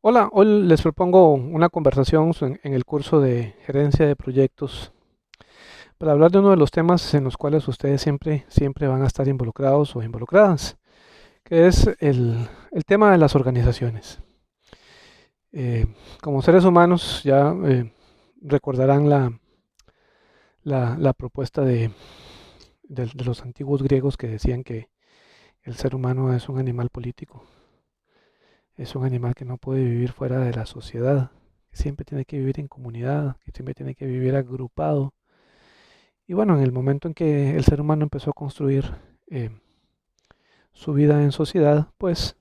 Hola, hoy les propongo una conversación en el curso de gerencia de proyectos para hablar de uno de los temas en los cuales ustedes siempre van a estar involucrados o involucradas, que es el tema de las organizaciones. Eh, Como seres humanos ya recordarán la propuesta de los antiguos griegos que decían que el ser humano es un animal político, es un animal que no puede vivir fuera de la sociedad, que siempre tiene que vivir en comunidad, que siempre tiene que vivir agrupado. Y bueno, en el momento en que el ser humano empezó a construir eh, su vida en sociedad, pues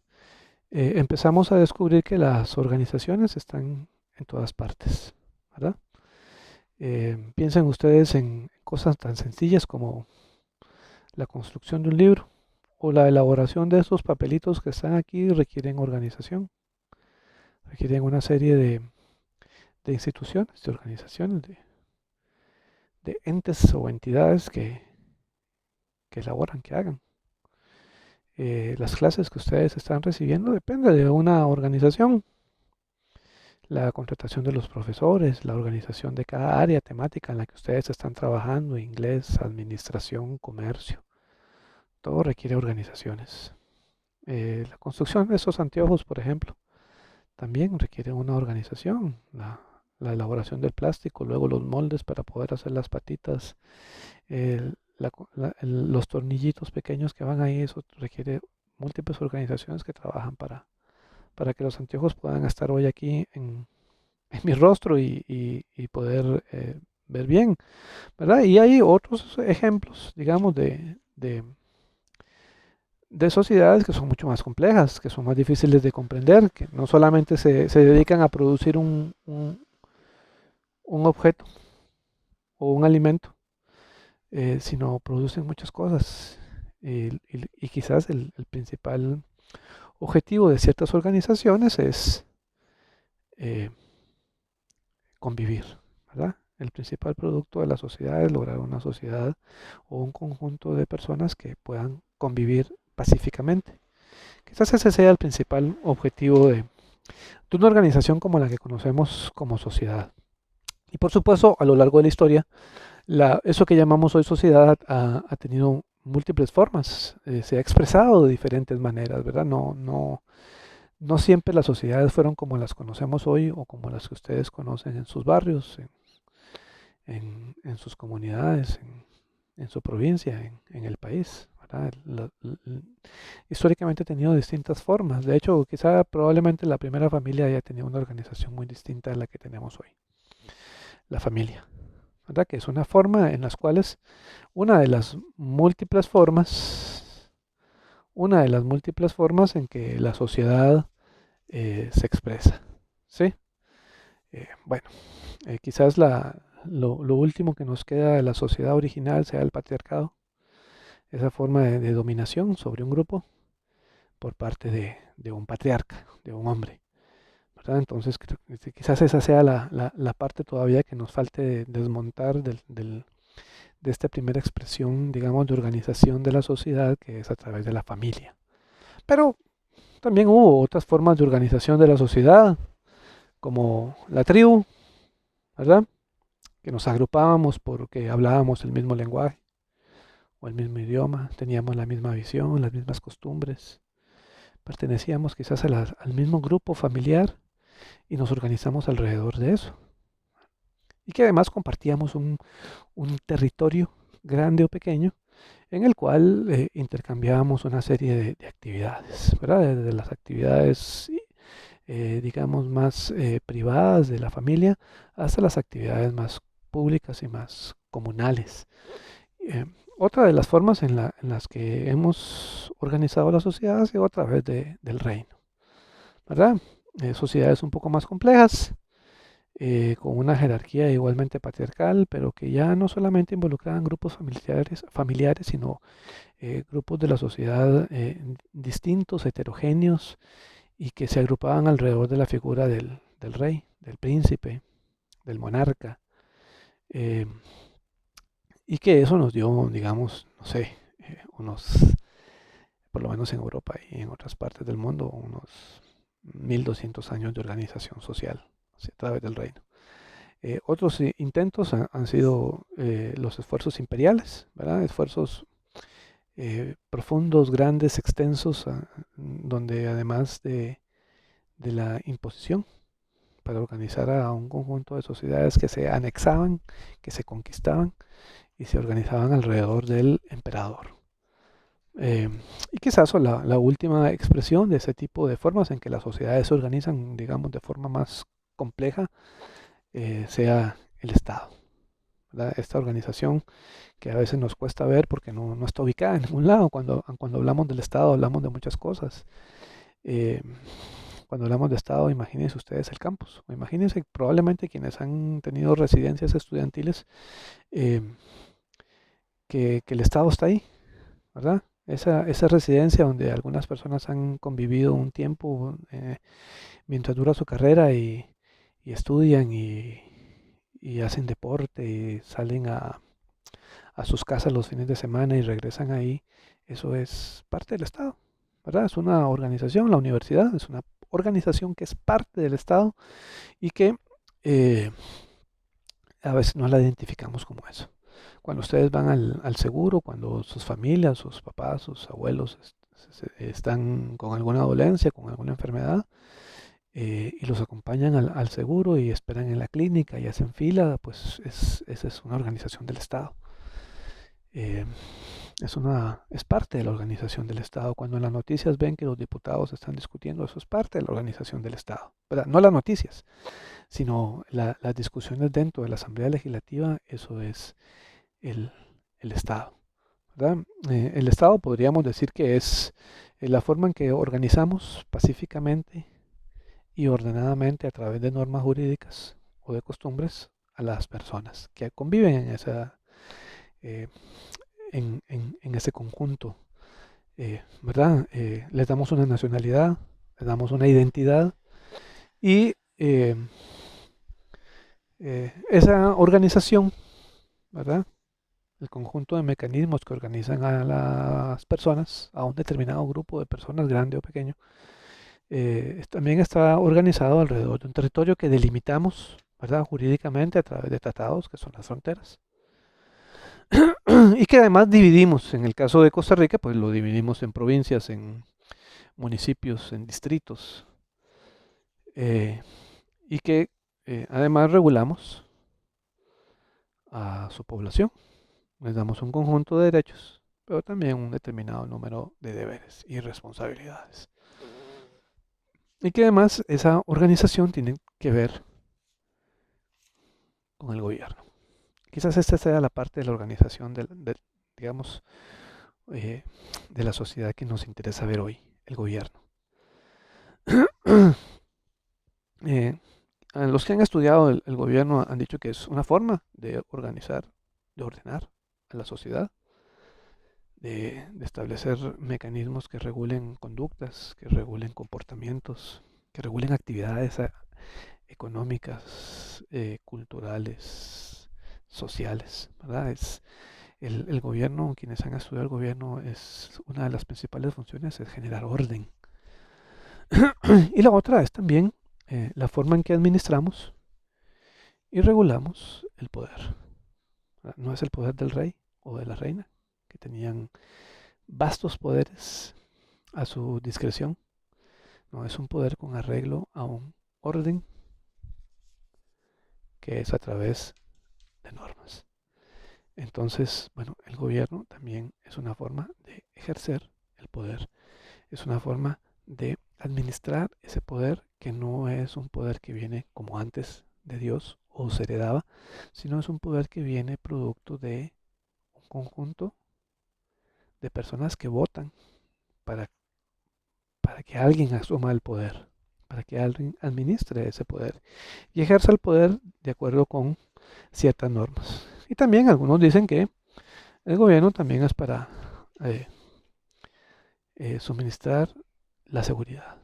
empezamos a descubrir que las organizaciones están en todas partes, ¿verdad? Piensen ustedes en cosas tan sencillas como la construcción de un libro o la elaboración de esos papelitos que están aquí requieren organización, requieren una serie de instituciones, de organizaciones, de entes o entidades que elaboran, que hagan. Las clases que ustedes están recibiendo depende de una organización, la contratación de los profesores, la organización de cada área temática en la que ustedes están trabajando, inglés, administración, comercio, todo requiere organizaciones. La construcción de esos anteojos, por ejemplo, también requiere una organización, la elaboración del plástico, luego los moldes para poder hacer las patitas, los tornillitos pequeños que van ahí, eso requiere múltiples organizaciones que trabajan para que los anteojos puedan estar hoy aquí en mi rostro y poder ver bien, ¿verdad? Y hay otros ejemplos, digamos, de sociedades que son mucho más complejas, que son más difíciles de comprender, que no solamente se dedican a producir un objeto o un alimento, sino producen muchas cosas. Y quizás el principal objetivo de ciertas organizaciones es eh, convivir, ¿verdad? El principal producto de la sociedad es lograr una sociedad o un conjunto de personas que puedan convivir pacíficamente. Quizás ese sea el principal objetivo de una organización como la que conocemos como sociedad. Y por supuesto, a lo largo de la historia, eso que llamamos hoy sociedad ha tenido múltiples formas, se ha expresado de diferentes maneras, ¿verdad? No siempre las sociedades fueron como las conocemos hoy o como las que ustedes conocen en sus barrios, en sus comunidades, en su provincia, en el país, ¿verdad? Históricamente ha tenido distintas formas. De hecho, quizá probablemente la primera familia haya tenido una organización muy distinta a la que tenemos hoy, la familia, ¿verdad? Que es una forma en las cuales una de las múltiples formas, una de las múltiples formas en que la sociedad se expresa, ¿sí? Bueno, quizás lo último que nos queda de la sociedad original sea el patriarcado, esa forma de dominación sobre un grupo por parte de un patriarca, de un hombre, ¿verdad? Entonces, quizás esa sea la parte todavía que nos falte desmontar de esta primera expresión, digamos, de organización de la sociedad, que es a través de la familia. Pero también hubo otras formas de organización de la sociedad, como la tribu, ¿verdad? Que nos agrupábamos porque hablábamos el mismo lenguaje o el mismo idioma, teníamos la misma visión, las mismas costumbres, pertenecíamos quizás al mismo grupo familiar y nos organizamos alrededor de eso. Y que además compartíamos un territorio grande o pequeño en el cual intercambiábamos una serie de actividades, ¿verdad? Desde las actividades, digamos, más privadas de la familia hasta las actividades más públicas y más comunales. Eh, Otra de las formas en las que hemos organizado la sociedad ha sido a través del reino, ¿verdad? Sociedades un poco más complejas, con una jerarquía igualmente patriarcal, pero que ya no solamente involucraban grupos familiares sino grupos de la sociedad distintos, heterogéneos, y que se agrupaban alrededor de la figura del rey, del príncipe, del monarca, eh, y que eso nos dio, digamos, no sé, por lo menos en Europa y en otras partes del mundo, unos 1200 años de organización social a través del reino. Otros intentos han sido los esfuerzos imperiales, ¿verdad? Esfuerzos profundos, grandes, extensos, donde además de la imposición para organizar a un conjunto de sociedades que se anexaban, que se conquistaban y se organizaban alrededor del emperador. Y quizás la última expresión de ese tipo de formas en que las sociedades se organizan, digamos, de forma más compleja, sea el Estado, ¿verdad? Esta organización que a veces nos cuesta ver porque no está ubicada en ningún lado. Cuando hablamos del Estado hablamos de muchas cosas. Eh, Cuando hablamos de Estado, imagínense ustedes el campus, o imagínense probablemente quienes han tenido residencias estudiantiles, eh, que el Estado está ahí, ¿verdad? Esa residencia donde algunas personas han convivido un tiempo mientras dura su carrera y estudian y hacen deporte y salen a sus casas los fines de semana y regresan ahí, eso es parte del Estado, ¿verdad? Es una organización, la universidad es una organización que es parte del Estado y que eh, a veces no la identificamos como eso. Cuando ustedes van al seguro, cuando sus familias, sus papás, sus abuelos están con alguna dolencia, con alguna enfermedad, y los acompañan al seguro y esperan en la clínica y hacen fila, pues esa es una organización del Estado. Eh, es parte de la organización del Estado. Cuando en las noticias ven que los diputados están discutiendo, eso es parte de la organización del Estado, ¿verdad? No las noticias, sino las discusiones dentro de la Asamblea Legislativa, eso es el, el Estado, ¿verdad? El Estado podríamos decir que es la forma en que organizamos pacíficamente y ordenadamente a través de normas jurídicas o de costumbres a las personas que conviven eh, en ese conjunto, ¿verdad? Les damos una nacionalidad, les damos una identidad y esa organización, ¿verdad? El conjunto de mecanismos que organizan a las personas, a un determinado grupo de personas, grande o pequeño, también está organizado alrededor de un territorio que delimitamos, ¿verdad? Jurídicamente a través de tratados, que son las fronteras. Y que además dividimos, en el caso de Costa Rica, pues lo dividimos en provincias, en municipios, en distritos, eh, y que además regulamos a su población. Les damos un conjunto de derechos, pero también un determinado número de deberes y responsabilidades. Y que además esa organización tiene que ver con el gobierno. Quizás esta sea la parte de la organización digamos, eh, de la sociedad que nos interesa ver hoy, el gobierno. eh, los que han estudiado el gobierno han dicho que es una forma de organizar, de ordenar a la sociedad, de establecer mecanismos que regulen conductas, que regulen comportamientos, que regulen actividades económicas, culturales, sociales, ¿verdad? El gobierno, quienes han estudiado el gobierno, es una de las principales funciones es generar orden. Y la otra es también la forma en que administramos y regulamos el poder. No es el poder del rey o de la reina, que tenían vastos poderes a su discreción. No, es un poder con arreglo a un orden que es a través de normas. Entonces, bueno, el gobierno también es una forma de ejercer el poder. Es una forma de administrar ese poder que no es un poder que viene como antes de Dios o se heredaba, sino es un poder que viene producto de un conjunto de personas que votan para, para que alguien asuma el poder, para que alguien administre ese poder y ejerza el poder de acuerdo con ciertas normas. Y también algunos dicen que el gobierno también es para suministrar la seguridad.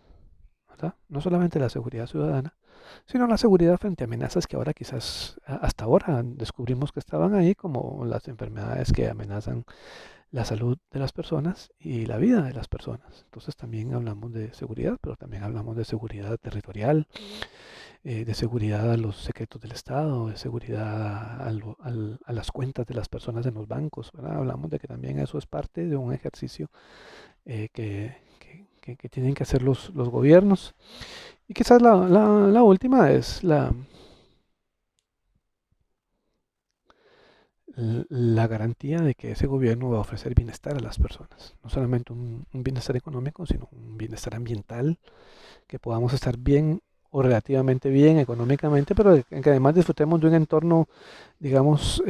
¿verdad? No solamente la seguridad ciudadana, sino la seguridad frente a amenazas que ahora quizás hasta ahora descubrimos que estaban ahí, como las enfermedades que amenazan la salud de las personas y la vida de las personas. Entonces también hablamos de seguridad, pero también hablamos de seguridad territorial, de seguridad a los secretos del Estado, de seguridad a las cuentas de las personas en los bancos, ¿verdad? Hablamos de que también eso es parte de un ejercicio que tienen que hacer los gobiernos. Y quizás la última es la garantía de que ese gobierno va a ofrecer bienestar a las personas. No solamente un bienestar económico, sino un bienestar ambiental, que podamos estar bien o relativamente bien económicamente, pero en que además disfrutemos de un entorno, digamos,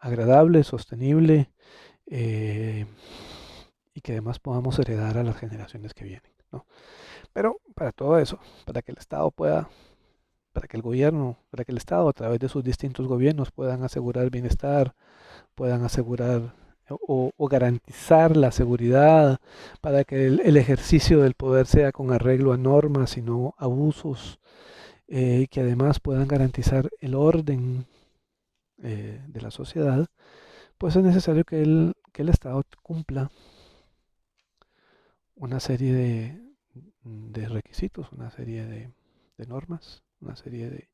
agradable, sostenible, eh, y que además podamos heredar a las generaciones que vienen, ¿no? Pero para todo eso, para que el Estado pueda, para que el gobierno, para que el Estado a través de sus distintos gobiernos puedan asegurar bienestar, puedan asegurar o garantizar la seguridad, para que el ejercicio del poder sea con arreglo a normas y no abusos, y que además puedan garantizar el orden de la sociedad, pues es necesario que el Estado cumpla una serie de requisitos, una serie de normas, una serie de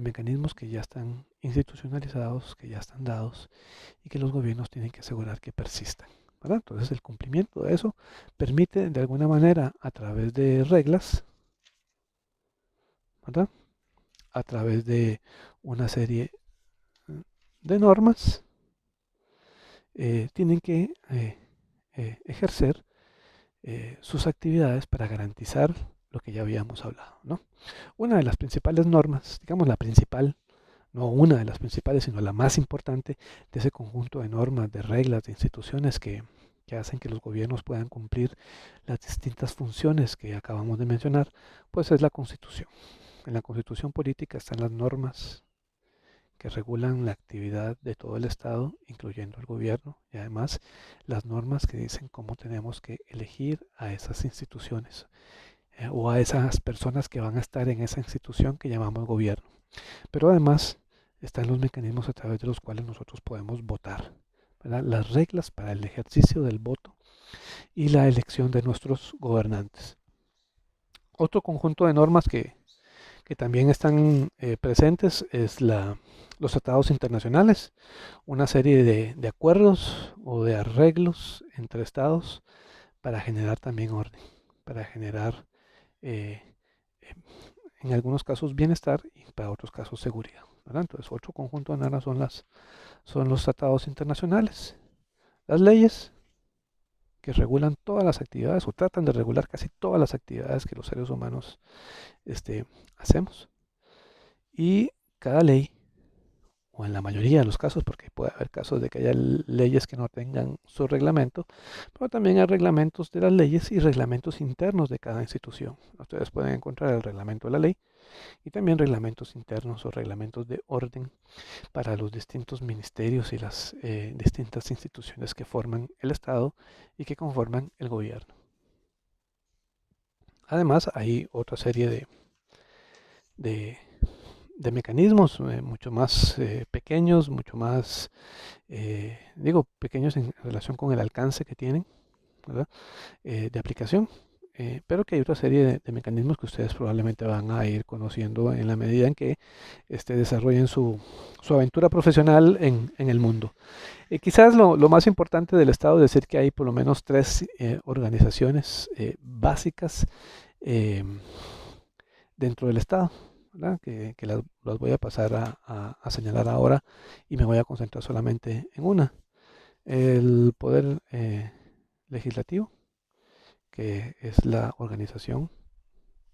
mecanismos que ya están institucionalizados, que ya están dados y que los gobiernos tienen que asegurar que persistan, ¿verdad? Entonces el cumplimiento de eso permite de alguna manera a través de reglas, ¿verdad? A través de una serie de normas, tienen que ejercer sus actividades para garantizar lo que ya habíamos hablado, ¿no? Una de las principales normas, digamos la principal, no una de las principales, sino la más importante de ese conjunto de normas, de reglas, de instituciones que hacen que los gobiernos puedan cumplir las distintas funciones que acabamos de mencionar, pues es la Constitución. En la Constitución política están las normas que regulan la actividad de todo el Estado, incluyendo el gobierno, y además las normas que dicen cómo tenemos que elegir a esas instituciones, o a esas personas que van a estar en esa institución que llamamos gobierno. Pero además están los mecanismos a través de los cuales nosotros podemos votar, ¿verdad? Las reglas para el ejercicio del voto y la elección de nuestros gobernantes. Otro conjunto de normas que también están presentes es los tratados internacionales, una serie de acuerdos o de arreglos entre estados para generar también orden, para generar eh, en algunos casos bienestar y para otros casos seguridad, ¿verdad? Entonces otro conjunto de normas son los tratados internacionales, las leyes que regulan todas las actividades o tratan de regular casi todas las actividades que los seres humanos hacemos. Y cada ley, o en la mayoría de los casos, porque puede haber casos de que haya leyes que no tengan su reglamento, pero también hay reglamentos de las leyes y reglamentos internos de cada institución. Ustedes pueden encontrar el reglamento de la ley y también reglamentos internos o reglamentos de orden para los distintos ministerios y las distintas instituciones que forman el Estado y que conforman el gobierno. Además, hay otra serie de, de mecanismos mucho más pequeños, mucho más, digo, pequeños en relación con el alcance que tienen, ¿verdad? De aplicación, pero que hay otra serie de mecanismos que ustedes probablemente van a ir conociendo en la medida en que desarrollen su aventura profesional en el mundo. Quizás lo más importante del Estado es decir que hay por lo menos tres organizaciones básicas eh, dentro del Estado, ¿verdad? Que las voy a pasar a señalar ahora y me voy a concentrar solamente en una. El poder legislativo, que es la organización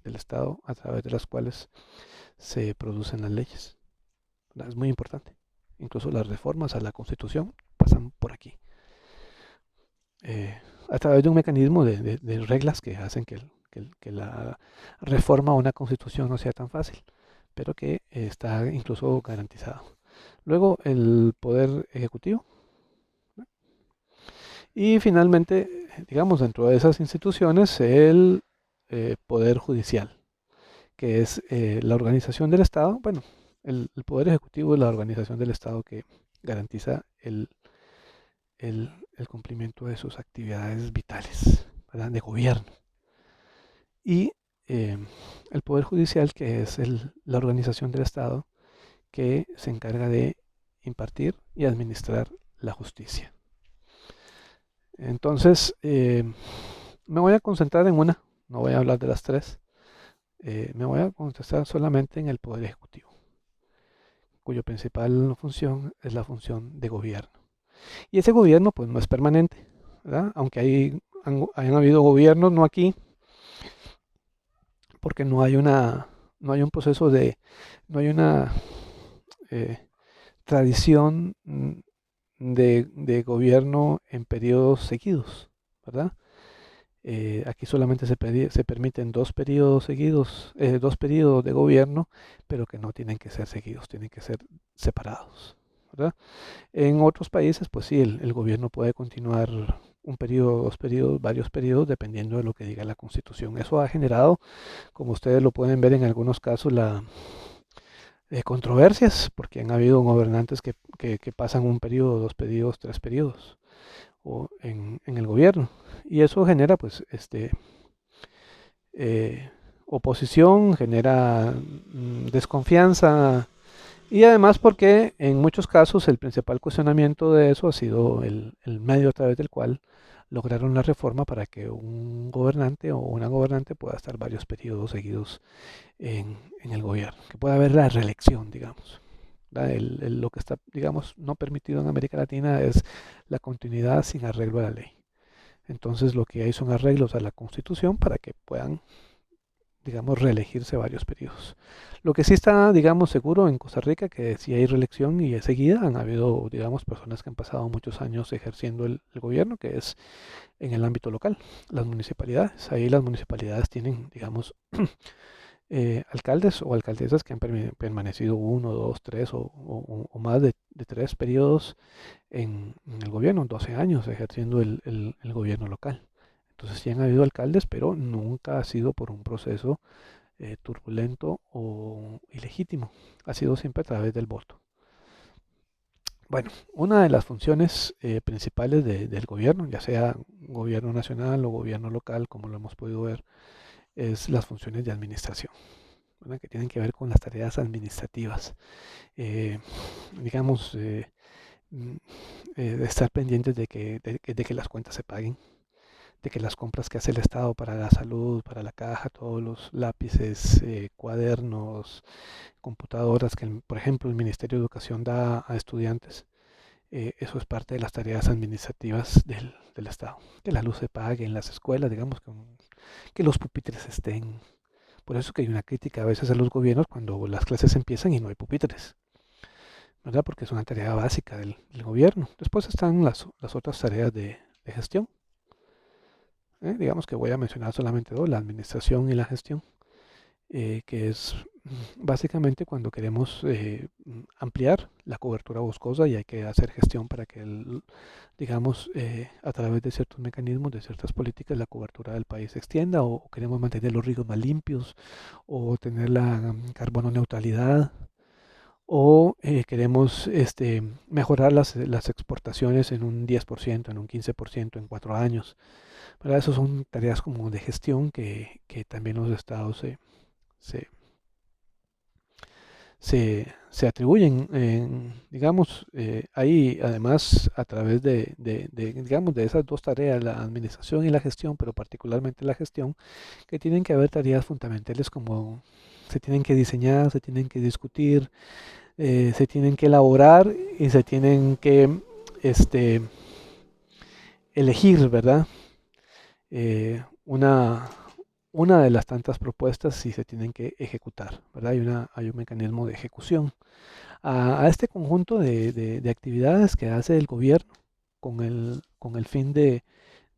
del Estado a través de las cuales se producen las leyes, ¿verdad? Es muy importante. Incluso las reformas a la Constitución pasan por aquí. A través de un mecanismo de reglas que hacen que la reforma a una constitución no sea tan fácil, pero que está incluso garantizado. Luego el poder ejecutivo, ¿no? Y finalmente, digamos, dentro de esas instituciones, poder judicial, que es la organización del Estado. Bueno, el poder ejecutivo es la organización del Estado que garantiza el cumplimiento de sus actividades vitales, ¿verdad? De gobierno. Y eh, el poder judicial, que es la organización del Estado que se encarga de impartir y administrar la justicia. Entonces, me voy a concentrar en una, no voy a hablar de las tres, me voy a concentrar solamente en el Poder Ejecutivo, cuya principal función es la función de gobierno. Y ese gobierno pues no es permanente, ¿verdad? Aunque hayan habido gobiernos, no aquí, porque no hay un proceso no hay una eh, tradición de gobierno en periodos seguidos, ¿verdad? Aquí solamente se permiten 2 periodos seguidos, 2 periodos de gobierno, pero que no tienen que ser seguidos, tienen que ser separados, ¿verdad? En otros países, pues sí, el gobierno puede continuar un periodo, 2 periodos, varios periodos, dependiendo de lo que diga la Constitución. Eso ha generado, como ustedes lo pueden ver en algunos casos, controversias, porque han habido gobernantes que pasan un periodo, 2 periodos, 3 periodos en el gobierno. Y eso genera, pues, oposición, genera desconfianza, y además porque en muchos casos el principal cuestionamiento de eso ha sido el medio a través del cual lograron la reforma para que un gobernante o una gobernante pueda estar varios periodos seguidos en el gobierno, que pueda haber la reelección, digamos. Lo que está, digamos, no permitido en América Latina es la continuidad sin arreglo a la ley. Entonces lo que hay son arreglos a la Constitución para que puedan, digamos, reelegirse varios periodos. Lo que sí está, digamos, seguro en Costa Rica, que si hay reelección y es seguida, han habido, digamos, personas que han pasado muchos años ejerciendo el gobierno, que es en el ámbito local, las municipalidades. Ahí las municipalidades tienen, digamos, alcaldes o alcaldesas que han permanecido 1, 2, 3 o más de 3 periodos en el gobierno, 12 años ejerciendo el gobierno local. Entonces sí han habido alcaldes, pero nunca ha sido por un proceso turbulento o ilegítimo. Ha sido siempre a través del voto. Bueno, una de las funciones principales del gobierno, ya sea gobierno nacional o gobierno local, como lo hemos podido ver, es las funciones de administración, ¿verdad? Que tienen que ver con las tareas administrativas. Eh, digamos, mm, de estar pendientes de que las cuentas se paguen, de que las compras que hace el Estado para la salud, para la caja, todos los lápices, cuadernos, computadoras que, por ejemplo, el Ministerio de Educación da a estudiantes, eso es parte de las tareas administrativas del Estado. Que la luz se pague en las escuelas, digamos, que los pupitres estén. Por eso que hay una crítica a veces a los gobiernos cuando las clases empiezan y no hay pupitres, ¿verdad? Porque es una tarea básica del gobierno. Después están las otras tareas de gestión. Digamos que voy a mencionar solamente dos, la administración y la gestión, que es básicamente cuando queremos ampliar la cobertura boscosa y hay que hacer gestión para que, digamos, a través de ciertos mecanismos, de ciertas políticas, la cobertura del país se extienda, o queremos mantener los ríos más limpios, o tener la carbono neutralidad, o queremos mejorar las exportaciones en un 10%, en un 15%, en 4 años. ¿Verdad? Esas son tareas como de gestión que también los estados se, se atribuyen. Digamos, ahí además a través digamos, de esas dos tareas, la administración y la gestión, pero particularmente la gestión, que tienen que haber tareas fundamentales como se tienen que diseñar, se tienen que discutir, se tienen que elaborar y se tienen que elegir, ¿verdad? Una, una de las tantas propuestas sí se tienen que ejecutar, ¿verdad? Hay un mecanismo de ejecución a este conjunto de actividades que hace el gobierno con el fin de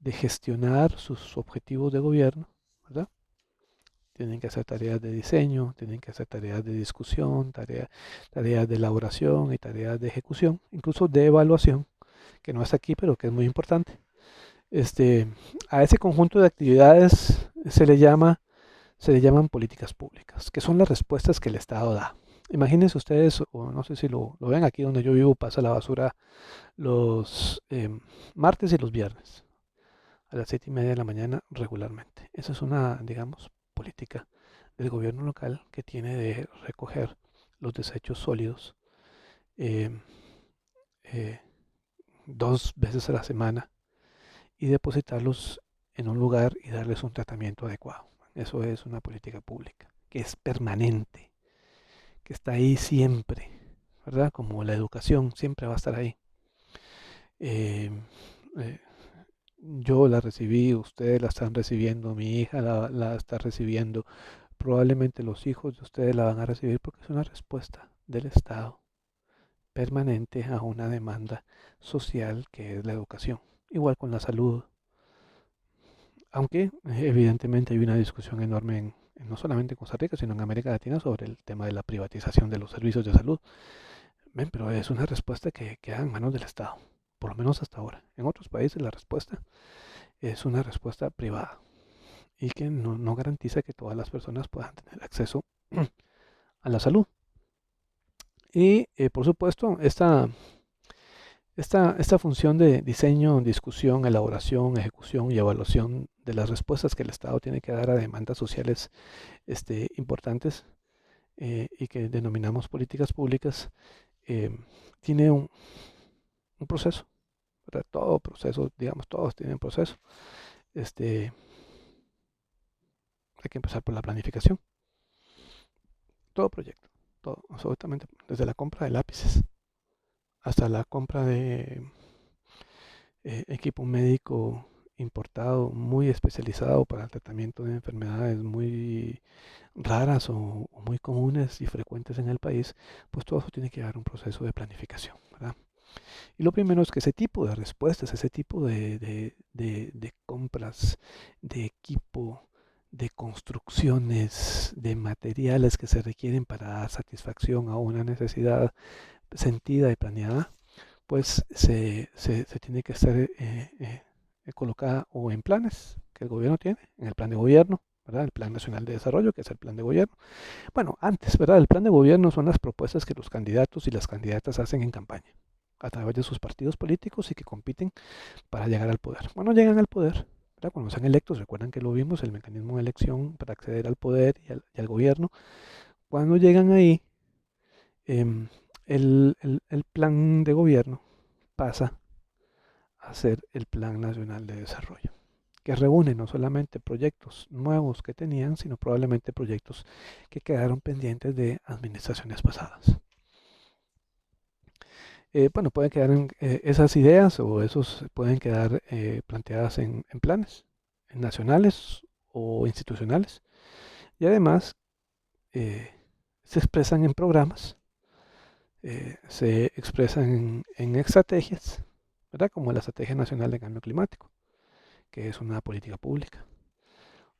gestionar sus objetivos de gobierno, ¿verdad? Tienen que hacer tareas de diseño, tienen que hacer tareas de discusión, tareas de elaboración y tareas de ejecución, incluso de evaluación, que no está aquí, pero que es muy importante. Este, a ese conjunto de actividades se le llama se le llaman políticas públicas, que son las respuestas que el Estado da. Imagínense ustedes, o no sé si lo ven aquí donde yo vivo, pasa la basura los martes y los viernes a las 7:30 de la mañana regularmente. Esa es una, digamos, política del gobierno local que tiene de recoger los desechos sólidos eh, eh, 2 veces a la semana y depositarlos en un lugar y darles un tratamiento adecuado. Eso es una política pública que es permanente, que está ahí siempre, ¿verdad? Como la educación siempre va a estar ahí. Eh, eh, yo la recibí, ustedes la están recibiendo, mi hija la está recibiendo, probablemente los hijos de ustedes la van a recibir porque es una respuesta del Estado permanente a una demanda social que es la educación. Igual con la salud, aunque evidentemente hay una discusión enorme no solamente en Costa Rica, sino en América Latina sobre el tema de la privatización de los servicios de salud. Ven, pero es una respuesta que queda en manos del Estado, por lo menos hasta ahora. En otros países la respuesta es una respuesta privada y que no garantiza que todas las personas puedan tener acceso a la salud. Y por supuesto, esta función de diseño, discusión, elaboración, ejecución y evaluación de las respuestas que el Estado tiene que dar a demandas sociales importantes y que denominamos políticas públicas, eh, tiene un proceso, ¿verdad? Todo proceso, digamos, todos tienen proceso. Este, Hay que empezar por la planificación. Todo proyecto, todo, absolutamente, desde la compra de lápices hasta la compra de equipo médico importado muy especializado para el tratamiento de enfermedades muy raras o muy comunes y frecuentes en el país, pues todo eso tiene que llevar un proceso de planificación, ¿verdad? Y lo primero es que ese tipo de respuestas, ese tipo de compras, de equipo, de construcciones, de materiales que se requieren para dar satisfacción a una necesidad sentida y planeada, pues se tiene que estar colocada o en planes que el gobierno tiene, en el plan de gobierno, ¿verdad? El Plan Nacional de Desarrollo, que es el plan de gobierno. Bueno, antes, ¿verdad? El plan de gobierno son las propuestas que los candidatos y las candidatas hacen en campaña a través de sus partidos políticos y que compiten para llegar al poder. Bueno, llegan al poder, ¿verdad? Cuando sean electos, recuerdan que lo vimos, el mecanismo de elección para acceder al poder y al gobierno. Cuando llegan ahí, em, el plan de gobierno pasa a ser el Plan Nacional de Desarrollo, que reúne no solamente proyectos nuevos que tenían, sino probablemente proyectos que quedaron pendientes de administraciones pasadas. Bueno, pueden quedar esas ideas o esos pueden quedar planteadas en planes nacionales o institucionales y además eh, se expresan en programas, se expresan en estrategias, ¿verdad? Como la Estrategia Nacional de Cambio Climático, que es una política pública.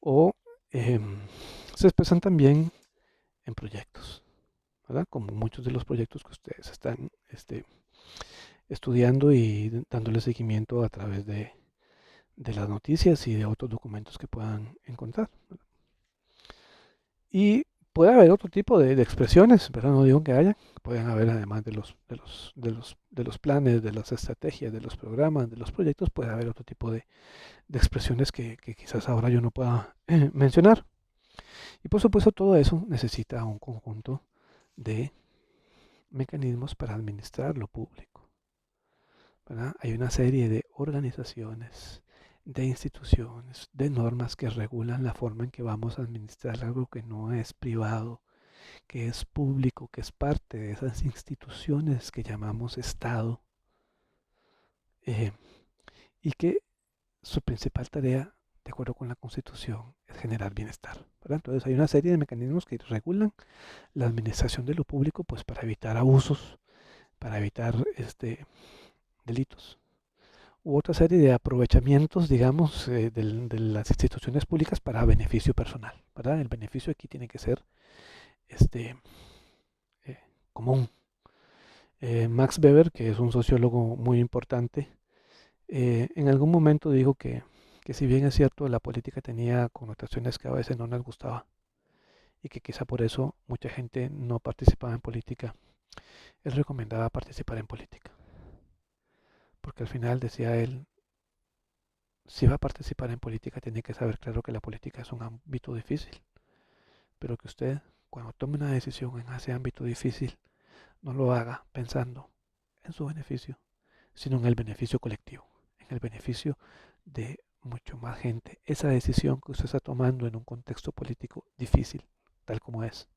O em, se expresan también en proyectos, ¿verdad? Como muchos de los proyectos que ustedes están estudiando y dándole seguimiento a través de las noticias y de otros documentos que puedan encontrar. Y puede haber otro tipo de expresiones, ¿verdad? No digo que haya, pueden haber además de los planes, de las estrategias, de los programas, de los proyectos, puede haber otro tipo de expresiones que quizás ahora yo no pueda mencionar. Y por supuesto todo eso necesita un conjunto de mecanismos para administrar lo público, ¿verdad? Hay una serie de organizaciones, de instituciones, de normas que regulan la forma en que vamos a administrar algo que no es privado, que es público, que es parte de esas instituciones que llamamos Estado, eh, y que su principal tarea, de acuerdo con la Constitución, es generar bienestar, ¿verdad? Entonces hay una serie de mecanismos que regulan la administración de lo público, pues para evitar abusos, para evitar delitos, u otra serie de aprovechamientos, digamos, de las instituciones públicas para beneficio personal, ¿verdad? El beneficio aquí tiene que ser este, eh, común. Max Weber, que es un sociólogo muy importante, en algún momento dijo que que si bien es cierto, la política tenía connotaciones que a veces no nos gustaba y que quizá por eso mucha gente no participaba en política, él recomendaba participar en política, porque al final decía él, si va a participar en política tiene que saber claro que la política es un ámbito difícil, pero que usted cuando tome una decisión en ese ámbito difícil no lo haga pensando en su beneficio, sino en el beneficio colectivo, en el beneficio de mucho más gente. Esa decisión que usted está tomando en un contexto político difícil, tal como es,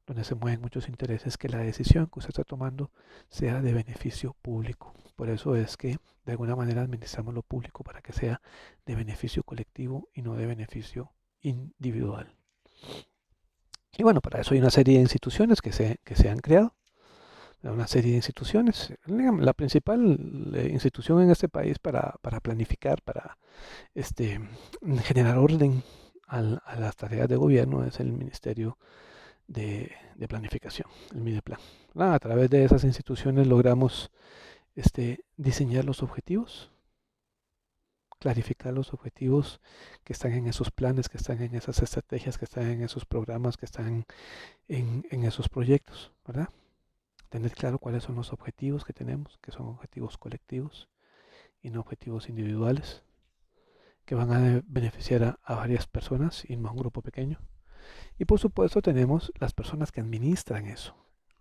donde se mueven muchos intereses, que la decisión que usted está tomando sea de beneficio público. Por eso es que de alguna manera administramos lo público para que sea de beneficio colectivo y no de beneficio individual. Y bueno, para eso hay una serie de instituciones que se han creado, una serie de instituciones. La principal institución en este país para planificar, para este, generar orden a las tareas de gobierno es el Ministerio de Planificación, el MIDEPLAN. A través de esas instituciones logramos diseñar los objetivos, clarificar los objetivos que están en esos planes, que están en esas estrategias, que están en esos programas, que están en esos proyectos, ¿verdad? Tener claro cuáles son los objetivos que tenemos, que son objetivos colectivos y no objetivos individuales, que van a beneficiar a varias personas y no a un grupo pequeño. Y por supuesto tenemos las personas que administran eso,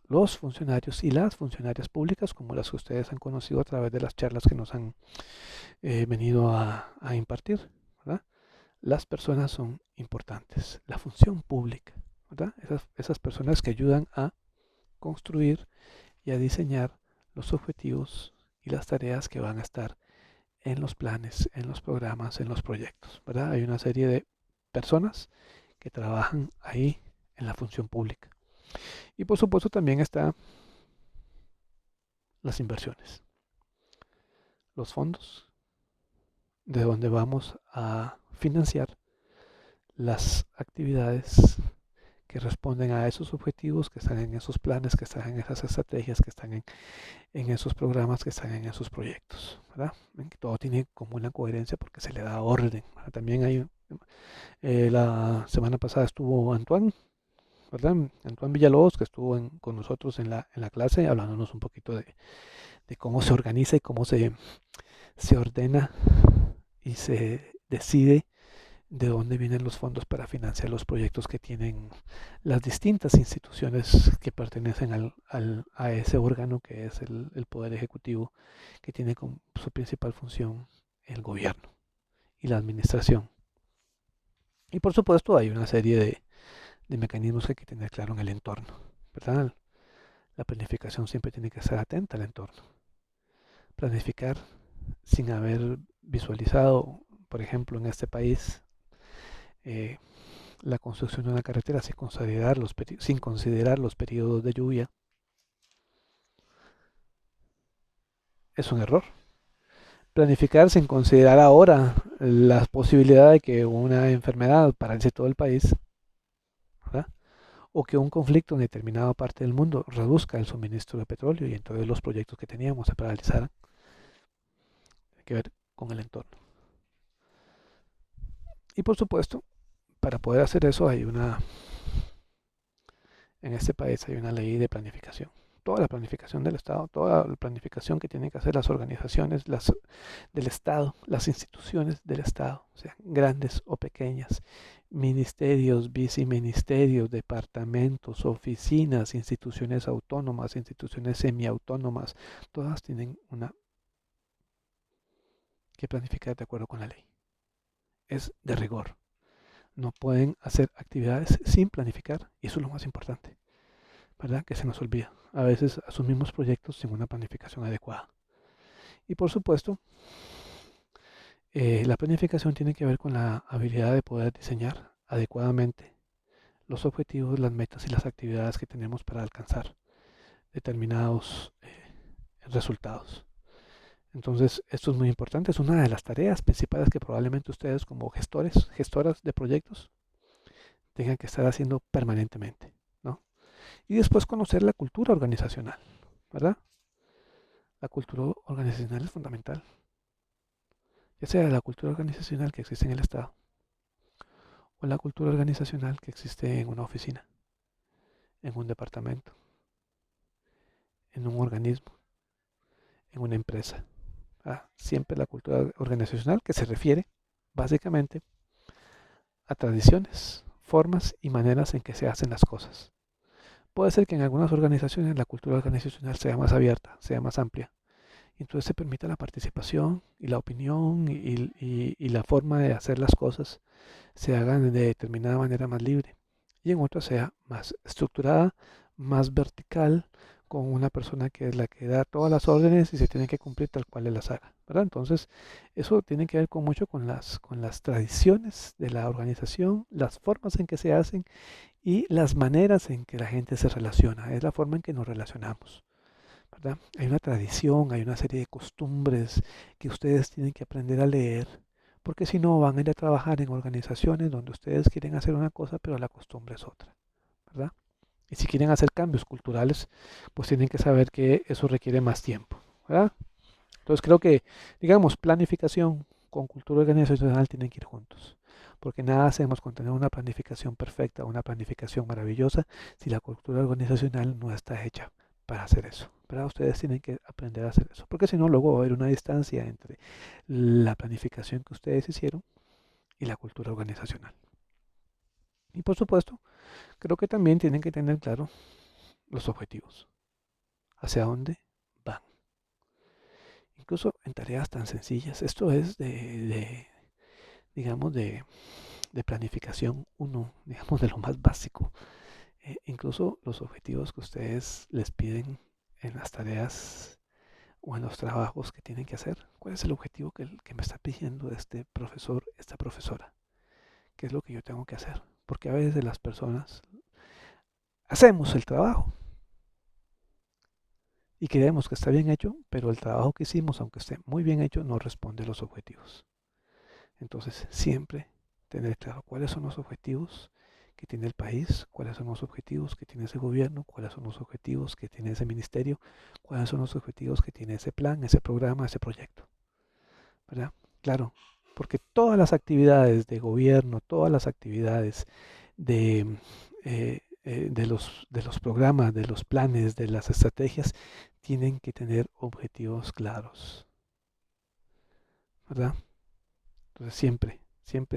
los funcionarios y las funcionarias públicas, como las que ustedes han conocido a través de las charlas que nos han venido a impartir, ¿verdad? Las personas son importantes, la función pública, ¿verdad? Esas personas que ayudan a construir y a diseñar los objetivos y las tareas que van a estar en los planes, en los programas, en los proyectos, ¿verdad? Hay una serie de personas que trabajan ahí en la función pública. Y por supuesto también están las inversiones, los fondos, de donde vamos a financiar las actividades que responden a esos objetivos, que están en esos planes, que están en esas estrategias, que están en esos programas, que están en esos proyectos, ¿verdad? Todo tiene como una coherencia porque se le da orden, ¿verdad? También hay, la semana pasada estuvo Antoine, ¿verdad? Antoine Villalobos, que estuvo con nosotros en la clase, hablándonos un poquito de cómo se organiza y cómo se ordena y se decide de dónde vienen los fondos para financiar los proyectos que tienen las distintas instituciones que pertenecen a ese órgano que es el Poder Ejecutivo, que tiene como su principal función el gobierno y la administración. Y por supuesto hay una serie de mecanismos que hay que tener claro en el entorno, ¿verdad? La planificación siempre tiene que estar atenta al entorno. Planificar sin haber visualizado, por ejemplo, en este país, eh, la construcción de una carretera sin considerar los periodos de lluvia es un error. Planificar sin considerar ahora la posibilidad de que una enfermedad paralice todo el país, ¿verdad? O que un conflicto en determinada parte del mundo reduzca el suministro de petróleo y entonces los proyectos que teníamos se paralizaran. Hay que ver con el entorno. Y por supuesto, para poder hacer eso en este país hay una ley de planificación. Toda la planificación del Estado, toda la planificación que tienen que hacer las organizaciones del Estado, las instituciones del Estado, sean grandes o pequeñas, ministerios, viceministerios, departamentos, oficinas, instituciones autónomas, instituciones semiautónomas, todas tienen que planificar de acuerdo con la ley. Es de rigor. No pueden hacer actividades sin planificar y eso es lo más importante, ¿verdad? Que se nos olvida. A veces asumimos proyectos sin una planificación adecuada. Y por supuesto, la planificación tiene que ver con la habilidad de poder diseñar adecuadamente los objetivos, las metas y las actividades que tenemos para alcanzar determinados resultados. Entonces, esto es muy importante, es una de las tareas principales que probablemente ustedes como gestores, gestoras de proyectos, tengan que estar haciendo permanentemente, ¿no? Y después conocer la cultura organizacional, ¿verdad? La cultura organizacional es fundamental. ya sea la cultura organizacional que existe en el Estado o la cultura organizacional que existe en una oficina, en un departamento, en un organismo, en una empresa. Siempre la cultura organizacional que se refiere básicamente a tradiciones, formas y maneras en que se hacen las cosas. Puede ser que en algunas organizaciones la cultura organizacional sea más abierta, sea más amplia. Entonces se permita la participación y la opinión y la forma de hacer las cosas se hagan de determinada manera más libre. Y en otras sea más estructurada, más vertical, con una persona que es la que da todas las órdenes y se tiene que cumplir tal cual él las haga, ¿verdad? Entonces, eso tiene que ver con mucho con las tradiciones de la organización, las formas en que se hacen y las maneras en que la gente se relaciona. Es la forma en que nos relacionamos, ¿verdad? Hay una tradición, hay una serie de costumbres que ustedes tienen que aprender a leer, porque si no van a ir a trabajar en organizaciones donde ustedes quieren hacer una cosa, pero la costumbre es otra, ¿verdad? Y si quieren hacer cambios culturales, pues tienen que saber que eso requiere más tiempo, ¿verdad? Entonces creo que, digamos, planificación con cultura organizacional tienen que ir juntos, porque nada hacemos con tener una planificación perfecta, una planificación maravillosa, si la cultura organizacional no está hecha para hacer eso. ¿Verdad? Ustedes tienen que aprender a hacer eso, porque si no, luego va a haber una distancia entre la planificación que ustedes hicieron y la cultura organizacional. Y por supuesto, creo que también tienen que tener claro los objetivos, hacia dónde van. Incluso en tareas tan sencillas. Esto es digamos, de planificación uno, digamos, de lo más básico. Incluso los objetivos que ustedes les piden en las tareas o en los trabajos que tienen que hacer. ¿Cuál es el objetivo que me está pidiendo este profesor, esta profesora? ¿Qué es lo que yo tengo que hacer? Porque a veces las personas hacemos el trabajo y creemos que está bien hecho, pero el trabajo que hicimos, aunque esté muy bien hecho, no responde a los objetivos. Entonces, siempre tener claro cuáles son los objetivos que tiene el país, cuáles son los objetivos que tiene ese gobierno, cuáles son los objetivos que tiene ese ministerio, cuáles son los objetivos que tiene ese plan, ese programa, ese proyecto, ¿verdad? Claro, porque todas las actividades de gobierno, todas las actividades de, de los programas, de los planes, de las estrategias, tienen que tener objetivos claros, ¿verdad? Entonces siempre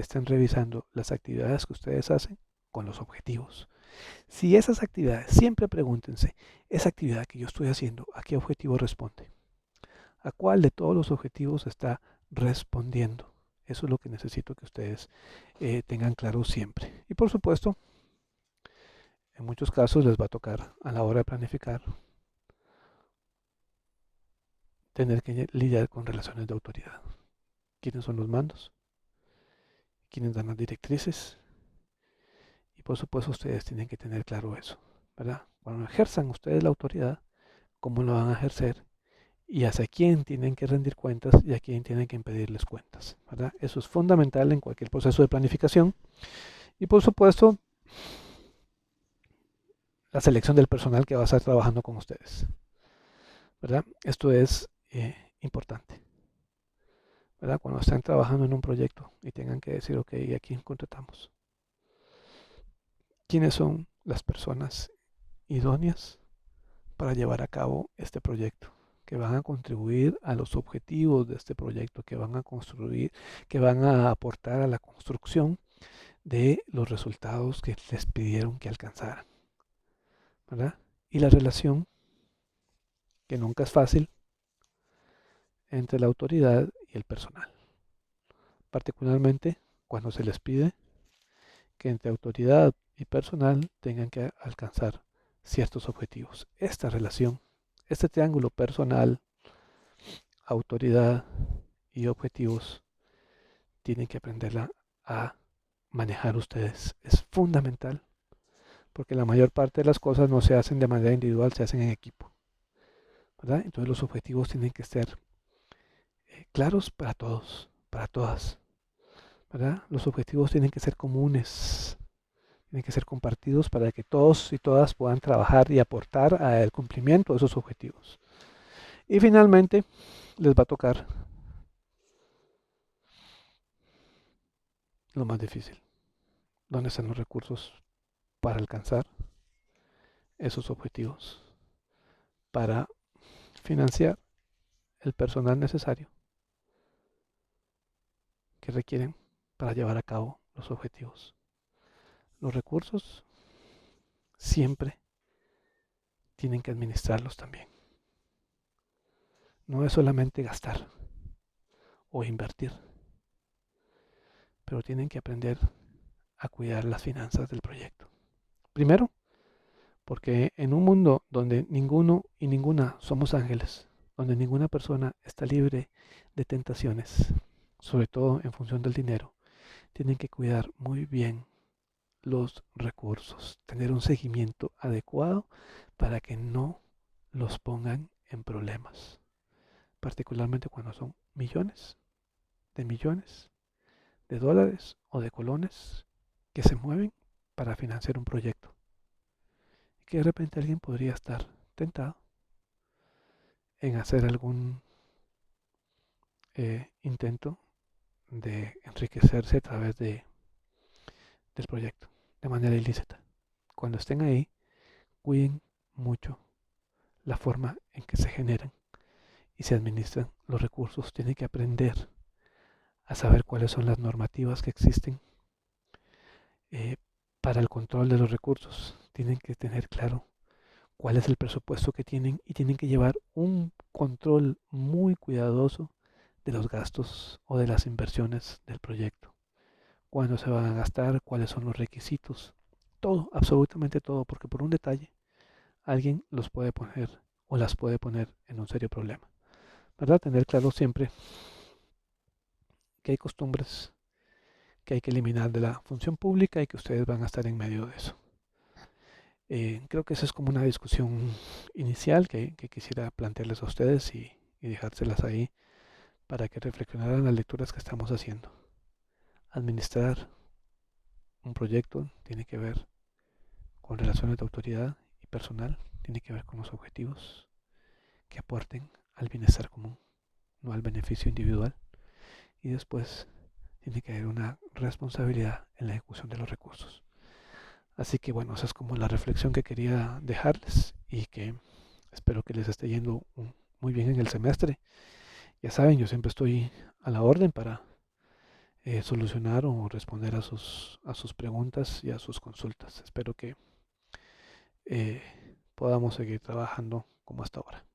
estén revisando las actividades que ustedes hacen con los objetivos. Si esas actividades, siempre pregúntense, esa actividad que yo estoy haciendo, ¿a qué objetivo responde? ¿A cuál de todos los objetivos está respondiendo? Eso es lo que necesito que ustedes tengan claro siempre. Y por supuesto, en muchos casos les va a tocar a la hora de planificar tener que lidiar con relaciones de autoridad. ¿Quiénes son los mandos? ¿Quiénes dan las directrices? Y por supuesto ustedes tienen que tener claro eso, ¿verdad? Cuando ejerzan ustedes la autoridad, cómo lo van a ejercer y hacia quién tienen que rendir cuentas y a quién tienen que impedirles cuentas, ¿verdad? Eso es fundamental en cualquier proceso de planificación. Y por supuesto, la selección del personal que va a estar trabajando con ustedes, ¿verdad? Esto es importante, ¿verdad? Cuando están trabajando en un proyecto y tengan que decir, ok, ¿a quién contratamos? ¿Quiénes son las personas idóneas para llevar a cabo este proyecto, que van a contribuir a los objetivos de este proyecto, que van a construir, que van a aportar a la construcción de los resultados que les pidieron que alcanzaran, ¿verdad? Y la relación, que nunca es fácil, entre la autoridad y el personal, particularmente cuando se les pide que entre autoridad y personal tengan que alcanzar ciertos objetivos. Esta relación, este triángulo personal, autoridad y objetivos, tienen que aprenderla a manejar ustedes. Es fundamental porque la mayor parte de las cosas no se hacen de manera individual, se hacen en equipo, ¿verdad? Entonces los objetivos tienen que ser claros para todos, para todas, ¿verdad? Los objetivos tienen que ser comunes, tienen que ser compartidos para que todos y todas puedan trabajar y aportar al cumplimiento de esos objetivos. Y finalmente les va a tocar lo más difícil. ¿Dónde están los recursos para alcanzar esos objetivos? Para financiar el personal necesario que requieren para llevar a cabo los objetivos. Los recursos siempre tienen que administrarlos también. No es solamente gastar o invertir, pero tienen que aprender a cuidar las finanzas del proyecto. Primero, porque en un mundo donde ninguno y ninguna somos ángeles, donde ninguna persona está libre de tentaciones, sobre todo en función del dinero, tienen que cuidar muy bien los recursos, tener un seguimiento adecuado para que no los pongan en problemas, particularmente cuando son millones de dólares o de colones que se mueven para financiar un proyecto. Y que de repente alguien podría estar tentado en hacer algún intento de enriquecerse a través del proyecto de manera ilícita. Cuando estén ahí, cuiden mucho la forma en que se generan y se administran los recursos. Tienen que aprender a saber cuáles son las normativas que existen eh, para el control de los recursos. Tienen que tener claro cuál es el presupuesto que tienen y tienen que llevar un control muy cuidadoso de los gastos o de las inversiones del proyecto. Cuándo se van a gastar, cuáles son los requisitos. Todo, absolutamente todo, porque por un detalle alguien los puede poner o las puede poner en un serio problema. ¿Verdad? Tener claro siempre que hay costumbres que hay que eliminar de la función pública y que ustedes van a estar en medio de eso. Creo que esa es como una discusión inicial que quisiera plantearles a ustedes y dejárselas ahí para que reflexionaran las lecturas que estamos haciendo. Administrar un proyecto tiene que ver con relaciones de autoridad y personal, tiene que ver con los objetivos que aporten al bienestar común, no al beneficio individual. Y después tiene que haber una responsabilidad en la ejecución de los recursos. Así que bueno, esa es como la reflexión que quería dejarles y que espero que les esté yendo muy bien en el semestre. Ya saben, yo siempre estoy a la orden para solucionar o responder a sus preguntas y a sus consultas. Espero que podamos seguir trabajando como hasta ahora.